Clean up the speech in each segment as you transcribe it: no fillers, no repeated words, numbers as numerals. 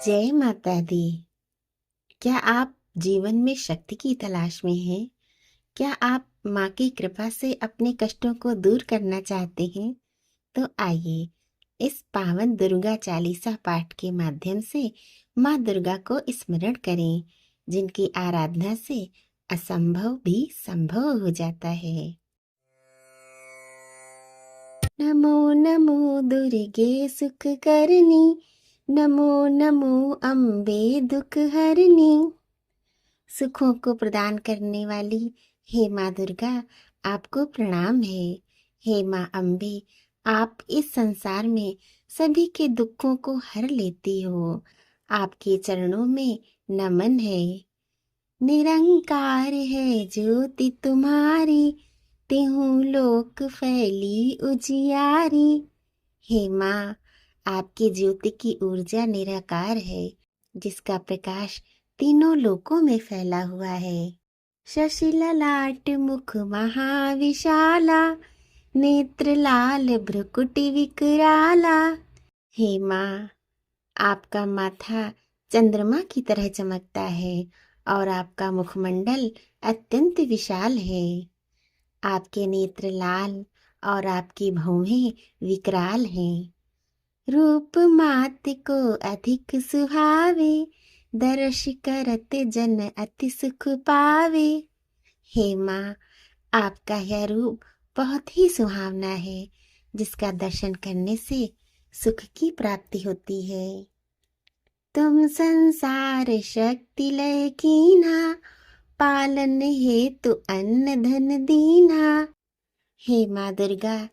जय माता दी। क्या आप जीवन में शक्ति की तलाश में हैं? क्या आप माँ की कृपा से अपने कष्टों को दूर करना चाहते हैं? तो आइए इस पावन दुर्गा चालीसा पाठ के माध्यम से माँ दुर्गा को स्मरण करें, जिनकी आराधना से असंभव भी संभव हो जाता है। नमो नमो दुर्गे सुख करनी, नमो नमो अम्बे दुख हरनी। सुखों को प्रदान करने वाली हे माँ दुर्गा, आपको प्रणाम है। हे माँ अम्बे, आप इस संसार में सभी के दुखों को हर लेती हो। आपके चरणों में नमन है। निरंकार है ज्योति तुम्हारी, तिहु लोक फैली उजियारी। हे माँ, आपकी ज्योति की ऊर्जा निराकार है, जिसका प्रकाश तीनों लोकों में फैला हुआ है। शशि ललाट मुख महाविशाला, नेत्र लाल भ्रुकुटि विकराला। हे माँ, आपका माथा चंद्रमा की तरह चमकता है और आपका मुखमंडल अत्यंत विशाल है। आपके नेत्र लाल और आपकी भौहें विकराल हैं। रूप मात को अधिक सुहावे, दर्श करत जन अति सुख पावे। हे माँ, आपका यह रूप बहुत ही सुहावना है, जिसका दर्शन करने से सुख की प्राप्ति होती है। तुम संसार शक्ति लय कीन्हा, पालन हेतु अन्न धन दीन्हा। हे माँ दुर्गा,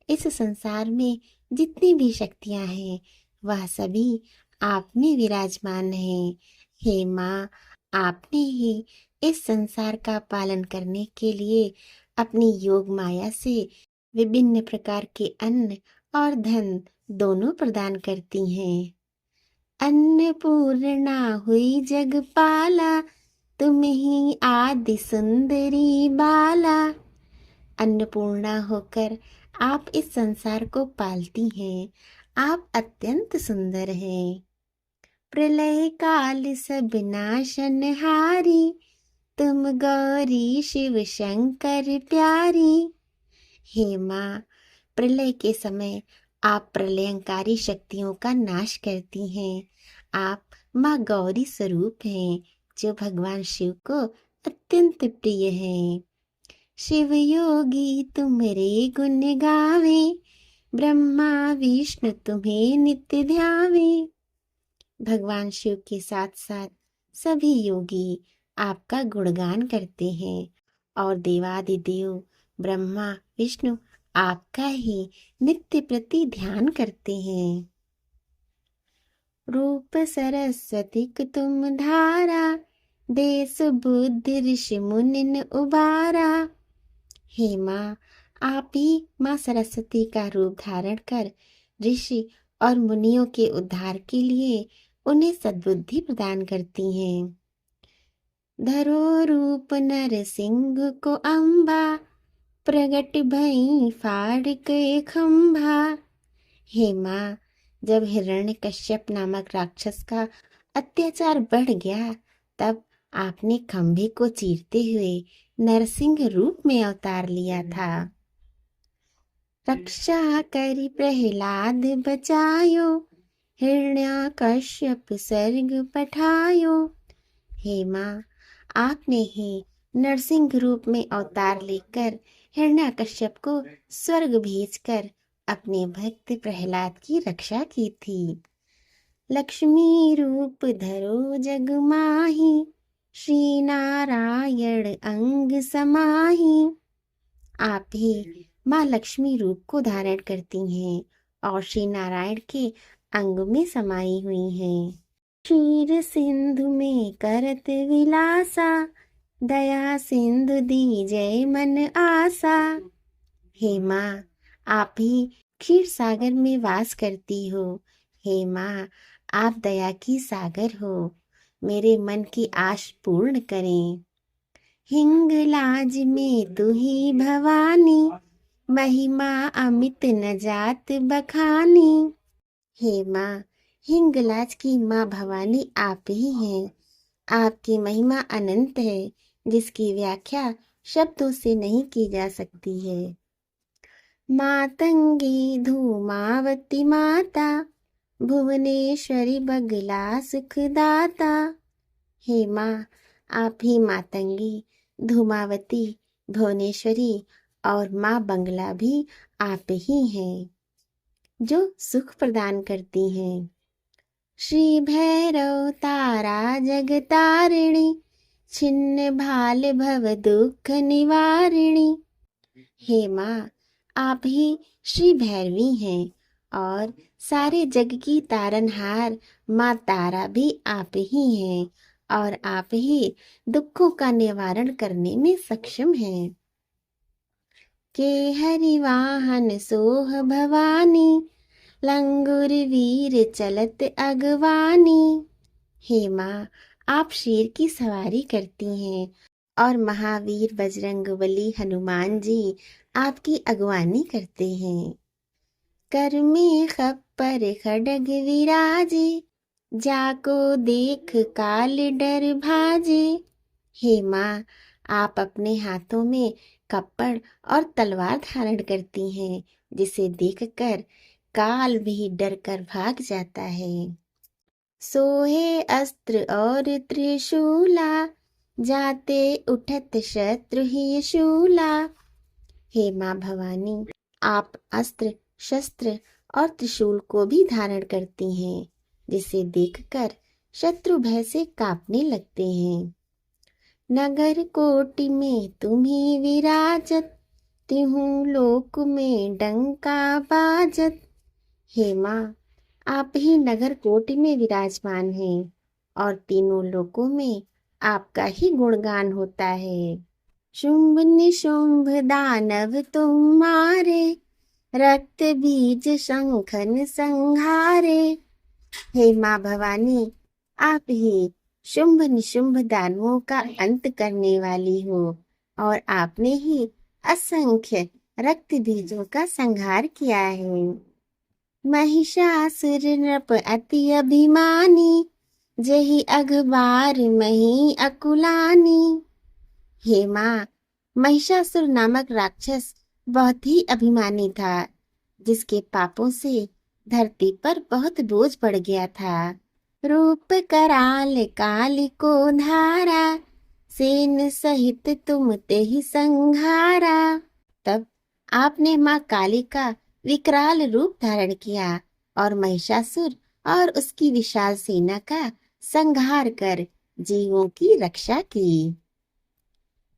इस संसार में जितनी भी शक्तियां हैं, वह सभी आप में विराजमान हैं। हे माँ, आपने ही इस संसार का पालन करने के लिए अपनी योग माया से विभिन्न प्रकार के अन्न और धन दोनों प्रदान करती हैं। अन्नपूर्णा हुई जगपाला, तुम ही आदि सुंदरी बाला। अन्नपूर्णा होकर आप इस संसार को पालती हैं। आप अत्यंत सुंदर हैं। प्रलय काल सब नाशनहारी, तुम गौरी शिव शंकर प्यारी। हे माँ, प्रलय के समय आप प्रलयंकारी शक्तियों का नाश करती हैं। आप माँ गौरी स्वरूप हैं, जो भगवान शिव को अत्यंत प्रिय हैं। शिव योगी तुम्हारे गुण गावे, ब्रह्मा विष्णु तुम्हें नित्य ध्यावे। भगवान शिव के साथ साथ सभी योगी आपका गुणगान करते हैं और देवादिदेव ब्रह्मा विष्णु आपका ही नित्य प्रति ध्यान करते हैं। रूप सरस्वती तुम धारा, देश बुद्धि ऋषि मुनिन उबारा। हे माँ, आप ही माँ सरस्वती का रूप धारण कर ऋषि और मुनियों के उद्धार के लिए उन्हें सद्बुद्धि प्रदान करती हैं। धरो रूप नरसिंह को अम्बा, प्रगट भई फाड़ के खंभा। हे माँ, जब हिरण्यकश्यप नामक राक्षस का अत्याचार बढ़ गया, तब आपने खंभे को चीरते हुए नरसिंह रूप में अवतार लिया था। रक्षा करी प्रहलाद बचायो, हिरण्यकश्यप स्वर्ग पठायो। हे माँ, आपने ही नरसिंह रूप में अवतार लेकर हिरण्यकश्यप को स्वर्ग भेजकर अपने भक्त प्रहलाद की रक्षा की थी। लक्ष्मी रूप धरो जग माही, श्री नारायण अंग समाही। आप ही माँ लक्ष्मी रूप को धारण करती हैं और श्री नारायण के अंग में समाई हुई हैं। क्षीर सिंधु में करत विलासा, दया सिंधु दी जय मन आसा। हे माँ, आप ही क्षीर सागर में वास करती हो। हे माँ, आप दया की सागर हो। मेरे मन की आश पूर्ण करें। हिंगलाज में तू ही भवानी, महिमा अमित न जात बखानी। हे माँ, हिंगलाज की माँ भवानी आप ही हैं। आपकी महिमा अनंत है, जिसकी व्याख्या शब्दों से नहीं की जा सकती है। मातंगी धूमावती माता, भुवनेश्वरी बगला सुखदाता। हे माँ, आप ही मातंगी, धूमावती, भुवनेश्वरी और माँ बंगला भी आप ही हैं, जो सुख प्रदान करती हैं। श्री भैरव तारा जगतारिणी, छिन्न भाल भव दुख निवारिणी। हे माँ, आप ही श्री भैरवी हैं और सारे जग की तारनहार माँ तारा भी आप ही हैं और आप ही दुखों का निवारण करने में सक्षम हैं। के हरि वाहन सोह भवानी, लंगुर वीर चलत अगवानी। हे माँ, आप शेर की सवारी करती हैं और महावीर बजरंगबली हनुमान जी आपकी अगवानी करते हैं। कर में खप्पर खड्ग विराजे, जाको देख काल डर भाजे। हे माँ, आप अपने हाथों में कप्पड़ और तलवार धारण करती हैं, जिसे देखकर काल भी डर कर भाग जाता है। सोहे अस्त्र और त्रिशूला, जाते उठत शत्रु ही शूला। हे माँ भवानी, आप अस्त्र शस्त्र और त्रिशूल को भी धारण करती हैं, जिसे देखकर शत्रु भय से कांपने लगते हैं। नगर कोटि में तुम्ही विराजत, तिहु लोक में डंका बाजत। हे माँ, आप ही नगर कोटि में विराजमान हैं और तीनों लोकों में आपका ही गुणगान होता है। शुंभ निशुंभ दानव तुम मारे, रक्त बीज शंखन संहारे। हे माँ भवानी, आप ही शुंभ निशुंभ दानवों का अंत करने वाली हो और आपने ही असंख्य रक्त बीजों का संहार किया है। महिषासुर नृप अति अभिमानी, जही अखबार मही अकुलानी। हे माँ, महिषासुर नामक राक्षस बहुत ही अभिमानी था, जिसके पापों से धरती पर बहुत बोझ पड़ गया था। रूप कराल काल को धारा, सेन सहित तुम ते ही संहारा। तब आपने माँ काली का विकराल रूप धारण किया और महिषासुर और उसकी विशाल सेना का संहार कर जीवों की रक्षा की।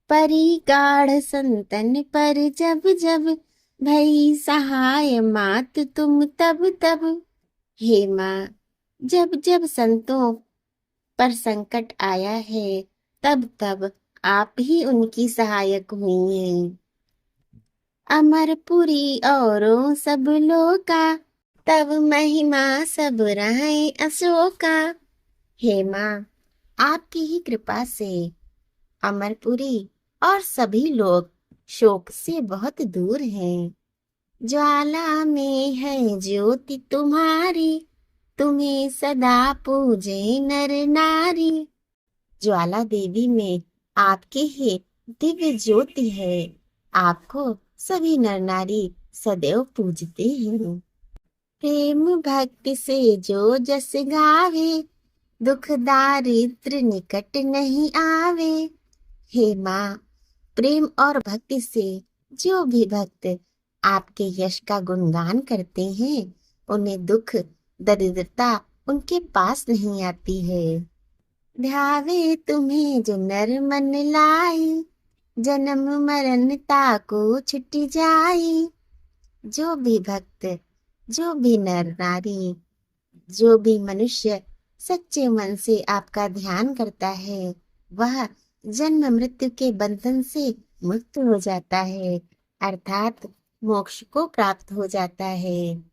परी गाढ़ संतन पर जब जब, भई सहाय मात तुम तब तब। हे माँ, जब जब संतों पर संकट आया है, तब तब आप ही उनकी सहायक हुई हैं। अमरपुरी औरों सब लोका, तब महिमा सब रहे अशोका। हे माँ, आपकी ही कृपा से अमरपुरी और सभी लोग शोक से बहुत दूर हैं। ज्वाला में है ज्योति तुम्हारी, तुम्हें सदा पूजे नर नारी। ज्वाला देवी में आपके ही दिव्य ज्योति है, आपको सभी नर नारी सदैव पूजते हैं। प्रेम भक्ति से जो जस गावे, दुख दारिद्र निकट नहीं आवे। हे माँ, प्रेम और भक्ति से जो भी भक्त आपके यश का गुणगान करते हैं, उन्हें दुख दरिद्रता उनके पास नहीं आती है। ध्यावे तुम्हें जो नर मन लाई, जन्म मरण ताको छुट जाई। जो भी भक्त, जो भी नर नारी, जो भी मनुष्य सच्चे मन से आपका ध्यान करता है, वह जन्म मृत्यु के बंधन से मुक्त हो जाता है, अर्थात मोक्ष को प्राप्त हो जाता है।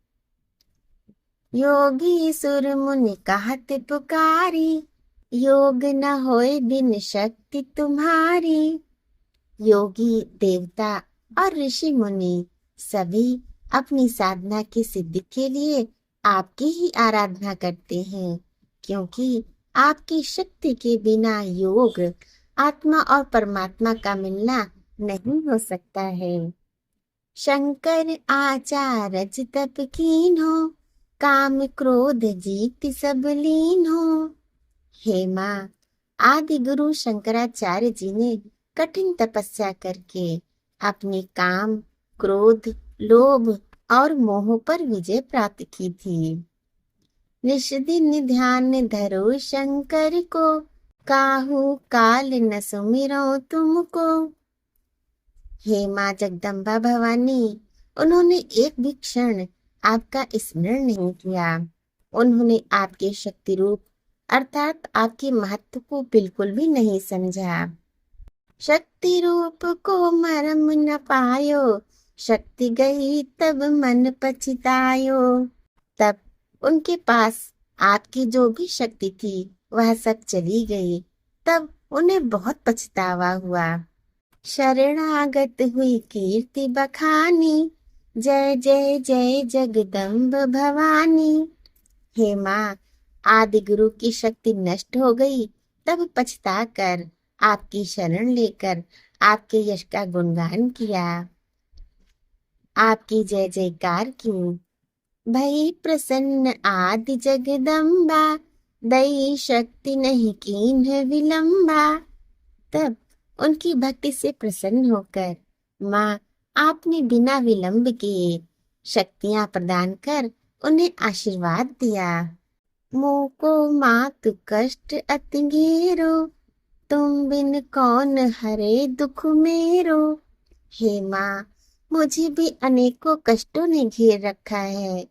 योगी सुर मुनि कहत पुकारी, योग न होए बिन शक्ति तुम्हारी। योगी देवता और ऋषि मुनि सभी अपनी साधना की सिद्धि के लिए आपकी ही आराधना करते हैं, क्योंकि आपकी शक्ति के बिना योग, आत्मा और परमात्मा का मिलना नहीं हो सकता है। शंकर आचारज तप कीन्हो, काम क्रोध जीत सब लीन्हो। हे माँ, आदि गुरु शंकराचार्य जी ने कठिन तपस्या करके अपने काम, क्रोध, लोभ और मोह पर विजय प्राप्त की थी। निश दिन ध्यान धरो शंकर को, काहू काल न सुमिरो तुमको। हे माँ जगदम्बा भवानी, उन्होंने एक भी क्षण आपका स्मरण नहीं किया। उन्होंने आपके शक्ति रूप अर्थात आपके महत्व को बिल्कुल भी नहीं समझा। शक्ति रूप को मरम न पायो, शक्ति गई तब मन पछतायो। तब उनके पास आपकी जो भी शक्ति थी वह सब चली गई। तब उन्हें बहुत पछतावा हुआ। शरणागत हुई कीर्ति बखानी, जय जय जय जगदम्ब भवानी। हे माँ, आदि गुरु की शक्ति नष्ट हो गई, तब पछता कर आपकी शरण लेकर आपके यश का गुणगान किया, आपकी जय जयकार की। भई प्रसन्न आदि जगदम्बा, दई शक्ति नहीं कीन्ह विलंबा। तब उनकी भक्ति से प्रसन्न होकर माँ आपने बिना विलंब किए शक्तियां प्रदान कर उन्हें आशीर्वाद दिया। मोको मात कष्ट अति घेरो, तुम बिन कौन हरे दुख मेरो। हे माँ, मुझे भी अनेकों कष्टों ने घेर रखा है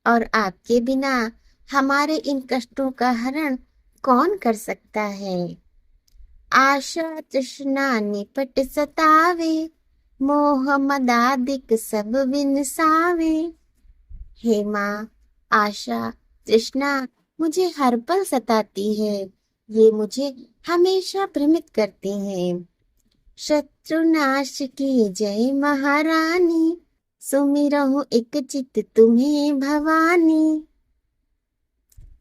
और आपके बिना हमारे इन कष्टों का हरण कौन कर सकता है। आशा तृष्णा निपट सतावे, मोह मदादिक सब विनसावे। हे माँ, आशा तृष्णा मुझे हर पल सताती है, ये मुझे हमेशा भ्रमित करते हैं। शत्रुनाश की जय महारानी, सुमिरहु एक चित तुम्हें भवानी।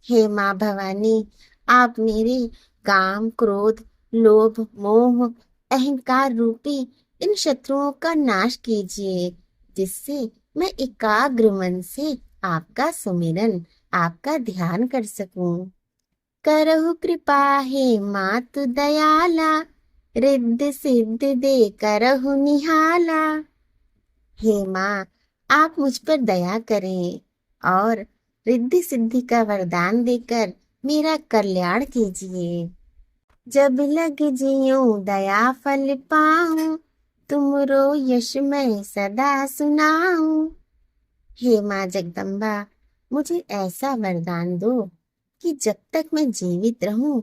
हे माँ भवानी, आप मेरे काम, क्रोध, लोभ, मोह, अहंकार रूपी इन शत्रुओं का नाश कीजिए, जिससे मैं एकाग्र मन से आपका सुमिरन, आपका ध्यान कर सकूं। करहु कृपा हे मातु दयाला, रिद्ध सिद्ध दे करहु निहाला। हे माँ, आप मुझ पर दया करें और रिद्धि सिद्धि का वरदान देकर मेरा कल्याण कीजिए। जब लग जियो दया फल पाऊं, तुमरो यश मैं सदा सुनाऊं। हे माँ जगदम्बा, मुझे ऐसा वरदान दो कि जब तक मैं जीवित रहूं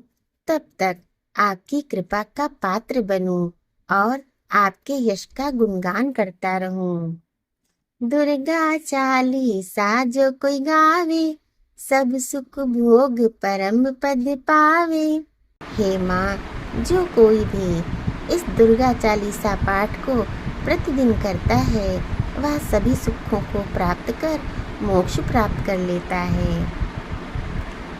तब तक आपकी कृपा का पात्र बनूं और आपके यश का गुणगान करता रहूं। दुर्गा चालीसा जो कोई गावे, सब सुख भोग परम पद पावे। हे माँ, जो कोई भी इस दुर्गा चालीसा पाठ को प्रतिदिन करता है वह सभी सुखों को प्राप्त कर मोक्ष प्राप्त कर लेता है।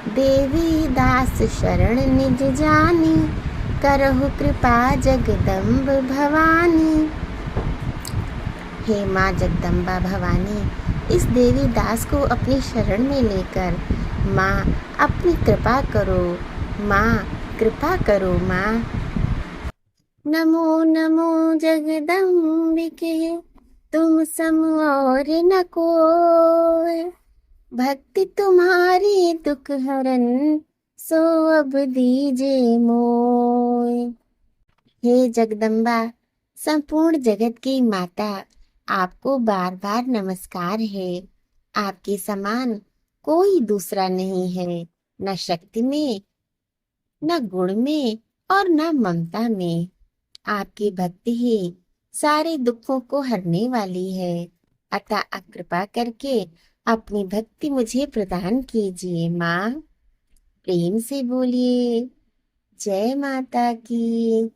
देवी दास शरण निज जानी, करहु कृपा जगदम्ब भवानी। हे माँ जगदम्बा भवानी, इस देवी दास को अपनी शरण में लेकर माँ अपनी कृपा करो, माँ कृपा करो माँ। नमो नमो जगदम्बिके, तुम सम और न कोय, भक्ति तुम्हारी दुख हरन, सो अब दीजे मोय। हे जगदम्बा, संपूर्ण जगत की माता, आपको बार बार नमस्कार है। आपके समान कोई दूसरा नहीं है, न शक्ति में, न गुण में और न ममता में। आपकी भक्ति ही सारे दुखों को हरने वाली है। अतः आप कृपा करके अपनी भक्ति मुझे प्रदान कीजिए माँ। प्रेम से बोलिए जय माता की।